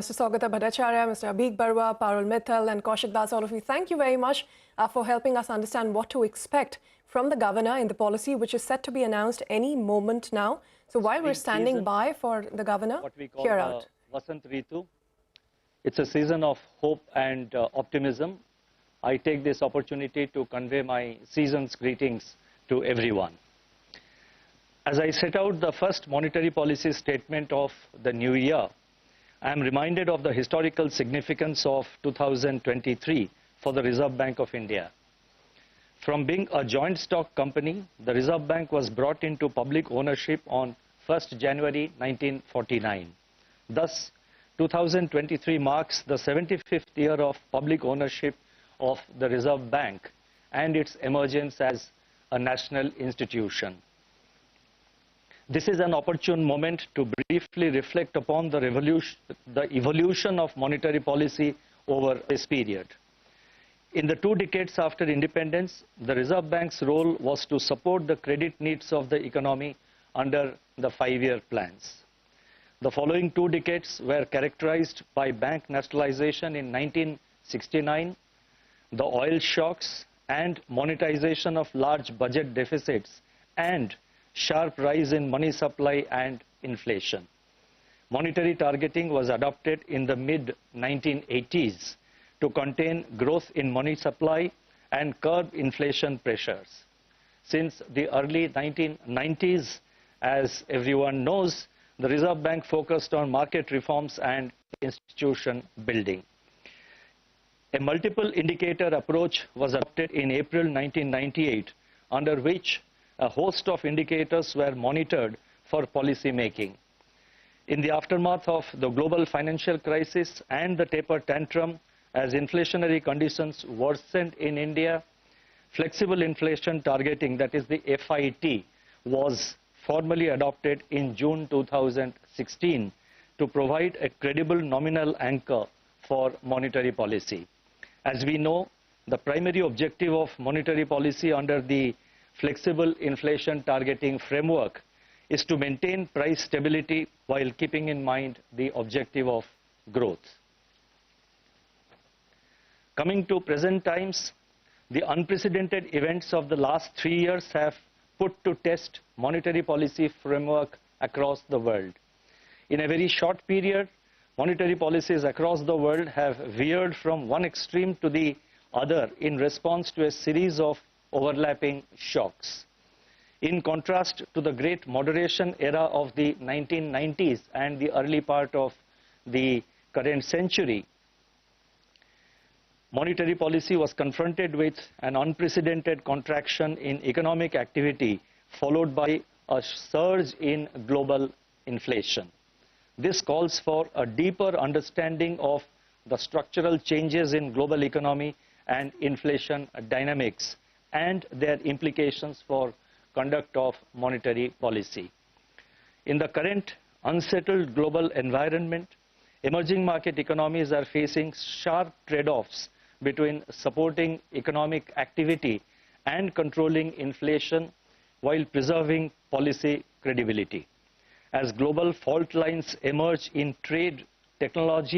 Mr. Saugata Bhattacharya, Mr. Abhik Barwa, Parul Mittal and Kaushik Das, all of you, thank you very much for helping us understand what to expect from the governor in the policy which is set to be announced any moment now. So while we're standing by for the governor, what we call hear out. Vasant Ritu. It's a season of hope and optimism. I take this opportunity to convey my season's greetings to everyone. As I set out the first monetary policy statement of the new year, I am reminded of the historical significance of 2023 for the Reserve Bank of India. From being a joint stock company, the Reserve Bank was brought into public ownership on 1st January 1949. Thus, 2023 marks the 75th year of public ownership of the Reserve Bank and its emergence as a national institution. This is an opportune moment to briefly reflect upon the evolution of monetary policy over this period. In the 2 decades after independence, the Reserve Bank's role was to support the credit needs of the economy under the 5-year plans. The following 2 decades were characterized by bank nationalization in 1969, the oil shocks and monetization of large budget deficits, and sharp rise in money supply and inflation. Monetary targeting was adopted in the mid-1980s to contain growth in money supply and curb inflation pressures. Since the early 1990s, as everyone knows, the Reserve Bank focused on market reforms and institution building. A multiple indicator approach was adopted in April 1998, under which a host of indicators were monitored for policy making. In the aftermath of the global financial crisis and the taper tantrum, as inflationary conditions worsened in India, flexible inflation targeting, that is the FIT, was formally adopted in June 2016 to provide a credible nominal anchor for monetary policy. As we know, the primary objective of monetary policy under the flexible inflation targeting framework is to maintain price stability while keeping in mind the objective of growth. Coming to present times, the unprecedented events of the last 3 years have put to test monetary policy framework across the world. In a very short period, monetary policies across the world have veered from one extreme to the other in response to a series of overlapping shocks. In contrast to the great moderation era of the 1990s and the early part of the current century, monetary policy was confronted with an unprecedented contraction in economic activity, followed by a surge in global inflation. This calls for a deeper understanding of the structural changes in global economy and inflation dynamics and their implications for conduct of monetary policy. In the current unsettled global environment, emerging market economies are facing sharp trade-offs between supporting economic activity and controlling inflation while preserving policy credibility. As global fault lines emerge in trade, technology,